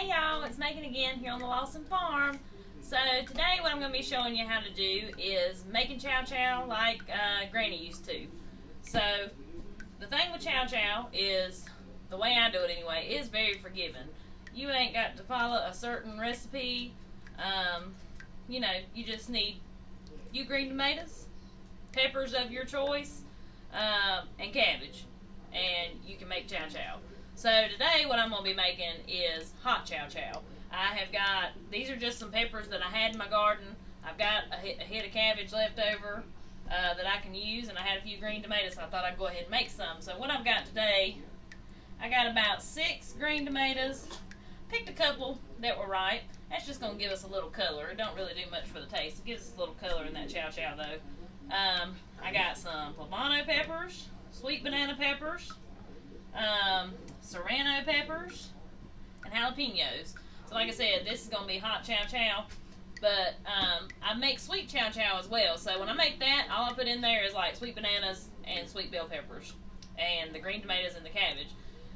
Hey y'all, it's Megan again here on the Lawson Farm. So today what I'm going to be showing you how to do is making chow chow like Granny used to. So the thing with chow chow is, the way I do it anyway, is very forgiving. You ain't got to follow a certain recipe. You know, you just need green tomatoes, peppers of your choice, and cabbage, and you can make chow chow. So today what I'm going to be making is hot chow chow. I have got, these are just some peppers that I had in my garden. I've got a head of cabbage left over that I can use, and I had a few green tomatoes, so I thought I'd go ahead and make some. So what I've got today, I got about 6 green tomatoes. Picked a couple that were right. That's just going to give us a little color. It don't really do much for the taste. It gives us a little color in that chow chow though. I got some poblano peppers, sweet banana peppers, serrano peppers, and jalapenos. So like I said, this is going to be hot chow chow, but I make sweet chow chow as well. So when I make that, all I put in there is like sweet bananas and sweet bell peppers and the green tomatoes and the cabbage.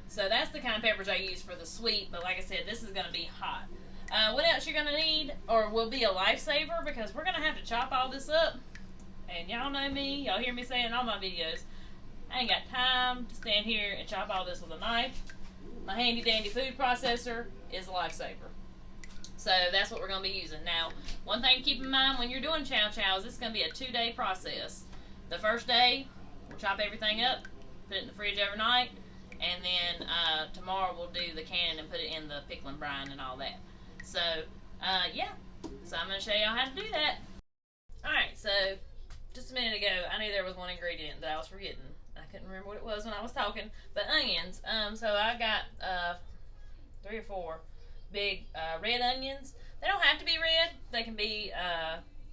So that's the kind of peppers I use for the sweet, but like I said, this is going to be hot. What else you're going to need, or will be a lifesaver, because we're going to have to chop all this up. And y'all know me, y'all hear me say in all my videos, I ain't got time to stand here and chop all this with a knife. My handy dandy food processor is a lifesaver. So that's what we're going to be using. Now, one thing to keep in mind when you're doing chow chow is this is going to be a 2-day process. The first day, we'll chop everything up, put it in the fridge overnight, and then tomorrow we'll do the canning and put it in the pickling brine and all that. So, yeah. So I'm going to show y'all how to do that. Alright, so just a minute ago, I knew there was one ingredient that I was forgetting. I couldn't remember what it was when I was talking. But onions. So I got 3 or 4 big red onions. They don't have to be red. They can be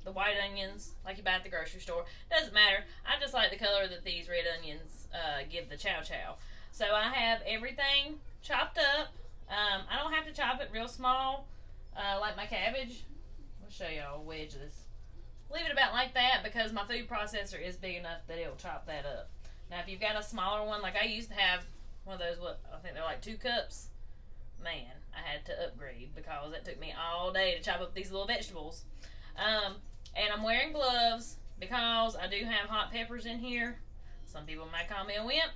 the white onions like you buy at the grocery store. Doesn't matter. I just like the color that these red onions give the chow chow. So I have everything chopped up. I don't have to chop it real small like my cabbage. I'll show y'all a wedge of this. Leave it about like that because my food processor is big enough that it'll chop that up. Now if you've got a smaller one, like I used to have one of those, what I think they're like 2 cups. Man, I had to upgrade because it took me all day to chop up these little vegetables. And I'm wearing gloves because I do have hot peppers in here. Some people might call me a wimp,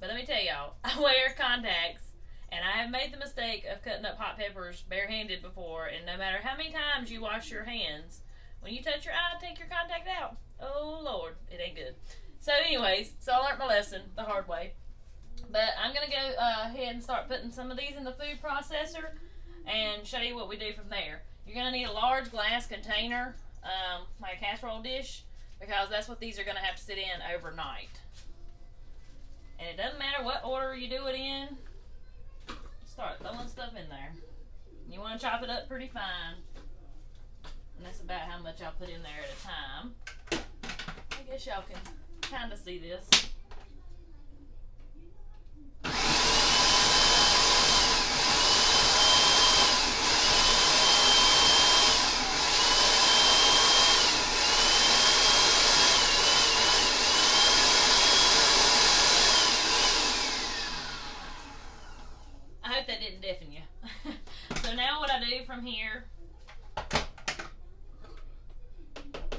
but let me tell y'all, I wear contacts, and I have made the mistake of cutting up hot peppers barehanded before, and no matter how many times you wash your hands, when you touch your eye, take your contact out. Oh Lord, it ain't good. So anyways, so I learned my lesson the hard way. But I'm going to go ahead and start putting some of these in the food processor and show you what we do from there. You're going to need a large glass container, like a casserole dish, because that's what these are going to have to sit in overnight. And it doesn't matter what order you do it in. Start throwing stuff in there. You want to chop it up pretty fine. And that's about how much I'll put in there at a time. I guess y'all can kind of see this. I hope that didn't deafen you. So now what I do from here,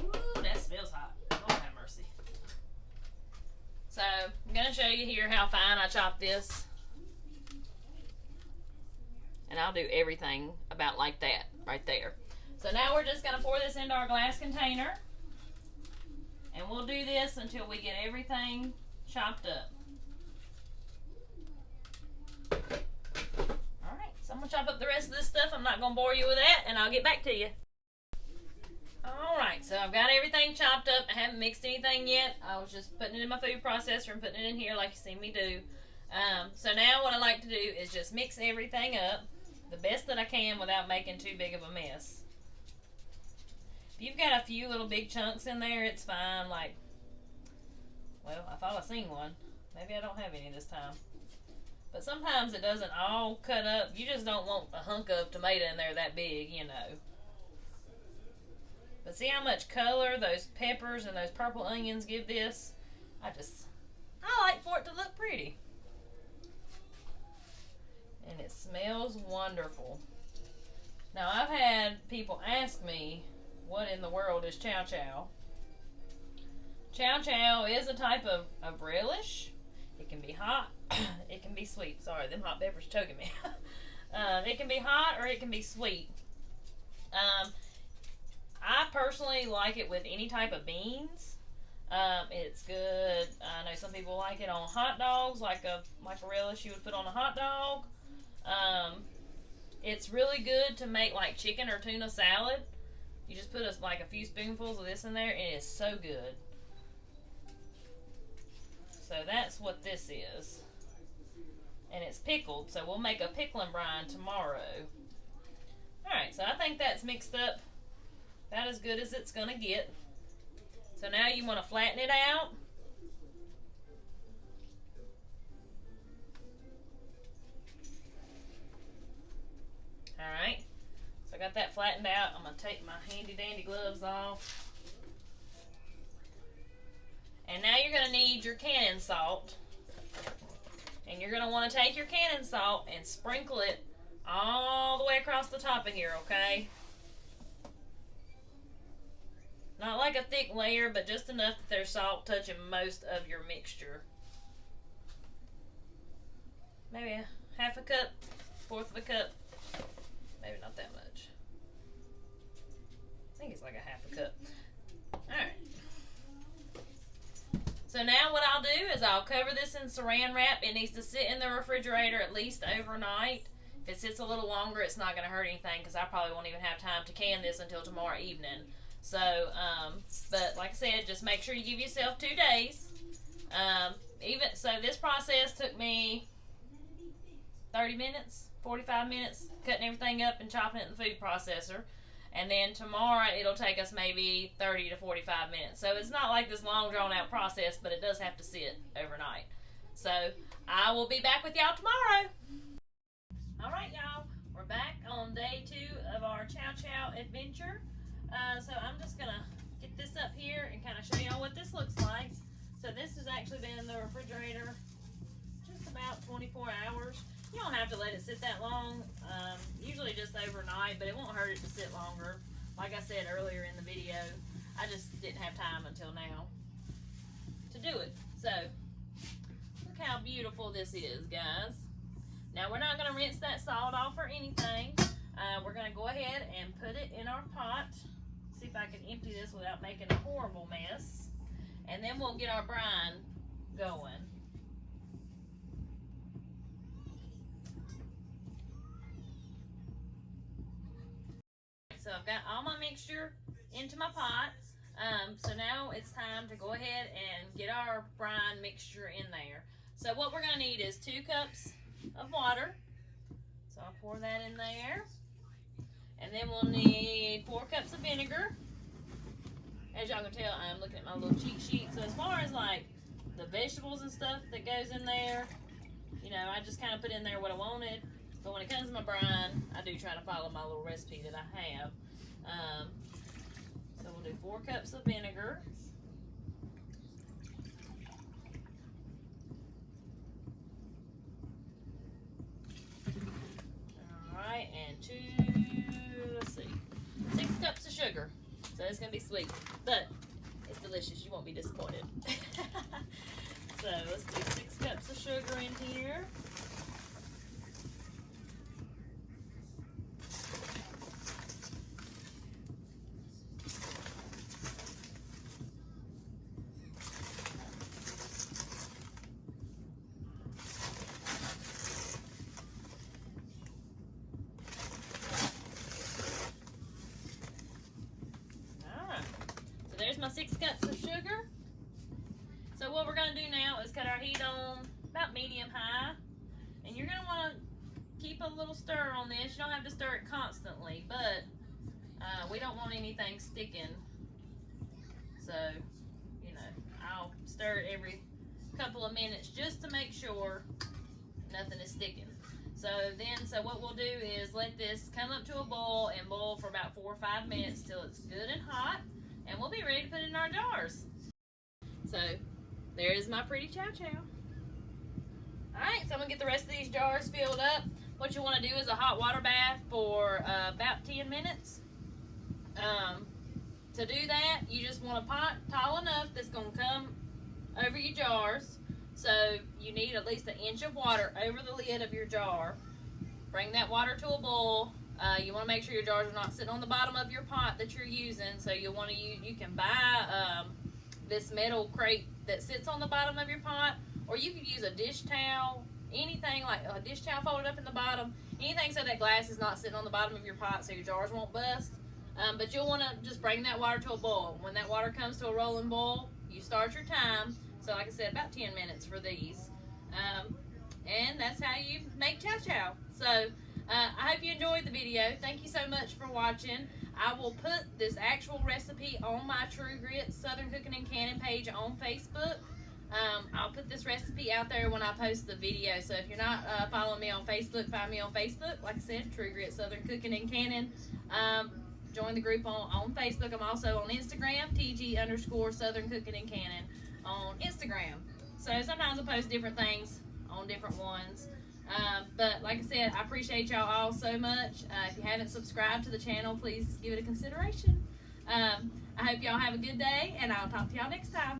ooh, that smells hot. Lord have mercy. So I'm going to show you here how fine I chop this. And I'll do everything about like that right there. So now we're just going to pour this into our glass container. And we'll do this until we get everything chopped up. Alright, so I'm going to chop up the rest of this stuff. I'm not going to bore you with that, and I'll get back to you. Alright, so I've got everything chopped up. I haven't mixed anything yet. I was just putting it in my food processor and putting it in here like you see me do. So now what I like to do is just mix everything up the best that I can without making too big of a mess. If you've got a few little big chunks in there, it's fine. Like, well, I thought I seen one. Maybe I don't have any this time. But sometimes it doesn't all cut up. You just don't want a hunk of tomato in there that big, you know. But see how much color those peppers and those purple onions give this? I like for it to look pretty. And it smells wonderful. Now, I've had people ask me, what in the world is Chow Chow? Chow Chow is a type of relish. It can be hot. It can be sweet. Sorry, them hot peppers choking me. It can be hot or it can be sweet. I personally like it with any type of beans. It's good. I know some people like it on hot dogs, like a relish you would put on a hot dog. It's really good to make like chicken or tuna salad. You just put like a few spoonfuls of this in there, and it is so good. So that's what this is. And it's pickled, so we'll make a pickling brine tomorrow. Alright, so I think that's mixed up about as good as it's going to get. So now you want to flatten it out. Alright, so I got that flattened out. I'm going to take my handy dandy gloves off. And now you're going to need your cannon salt. And you're going to want to take your cannon salt and sprinkle it all the way across the top of here, okay? Not like a thick layer, but just enough that there's salt touching most of your mixture. Maybe a half a cup, fourth of a cup. Maybe not that much. I think it's like a half a cup. Alright. So now what I'll do is I'll cover this in saran wrap. It needs to sit in the refrigerator at least overnight. If it sits a little longer, it's not going to hurt anything because I probably won't even have time to can this until tomorrow evening. So, but like I said, just make sure you give yourself 2 days. So this process took me 30 minutes, 45 minutes, cutting everything up and chopping it in the food processor. And then tomorrow it'll take us maybe 30 to 45 minutes. So it's not like this long drawn out process, but it does have to sit overnight. So I will be back with y'all tomorrow. Alright y'all, we're back on day 2 of our Chow Chow adventure. So I'm just going to get this up here and kind of show y'all what this looks like. So this has actually been in the refrigerator just about 24 hours. You don't have to let it sit that long, usually just overnight, but it won't hurt it to sit longer. Like I said earlier in the video, I just didn't have time until now to do it. So, look how beautiful this is, guys. Now, we're not going to rinse that salt off or anything. We're going to go ahead and put it in our pot. See if I can empty this without making a horrible mess. And then we'll get our brine going. So I've got all my mixture into my pot. So now it's time to go ahead and get our brine mixture in there. So what we're going to need is 2 cups of water. So I'll pour that in there. And then we'll need 4 cups of vinegar. As y'all can tell, I'm looking at my little cheat sheet. So as far as like the vegetables and stuff that goes in there, you know, I just kind of put in there what I wanted. But when it comes to my brine, I do try to follow my little recipe that I have. So we'll do 4 cups of vinegar. Alright, and let's see, 6 cups of sugar. So it's going to be sweet, but it's delicious. You won't be disappointed. So let's do 6 cups of sugar in here. There's my 6 cups of sugar. So what we're going to do now is cut our heat on about medium high. And you're going to want to keep a little stir on this. You don't have to stir it constantly, but we don't want anything sticking. So, you know, I'll stir it every couple of minutes just to make sure nothing is sticking. So what we'll do is let this come up to a boil and boil for about 4 or 5 minutes till it's good and hot. And we'll be ready to put it in our jars. So, there is my pretty Chow Chow. Alright, so I'm going to get the rest of these jars filled up. what you want to do is a hot water bath for about 10 minutes. To do that, you just want a pot tall enough that's going to come over your jars. So you need at least 1 inch of water over the lid of your jar. Bring that water to a boil. You want to make sure your jars are not sitting on the bottom of your pot that you're using. So you want to you can buy this metal crate that sits on the bottom of your pot, or you could use a dish towel, anything like a dish towel folded up in the bottom, anything so that glass is not sitting on the bottom of your pot so your jars won't bust. But you'll want to just bring that water to a boil. When that water comes to a rolling boil, you start your time. So like I said, about 10 minutes for these. And that's how you make chow chow. So I hope you enjoyed the video. Thank you so much for watching. I will put this actual recipe on my True Grit Southern Cooking and Canning page on Facebook. I'll put this recipe out there when I post the video. So if you're not following me on Facebook, find me on Facebook. Like I said, True Grit Southern Cooking and Canning. Join the group on Facebook. I'm also on Instagram, TG_Southern Cooking and Canning on Instagram. So sometimes I post different things on different ones. But like I said, I appreciate y'all all so much. If you haven't subscribed to the channel, please give it a consideration. I hope y'all have a good day, and I'll talk to y'all next time.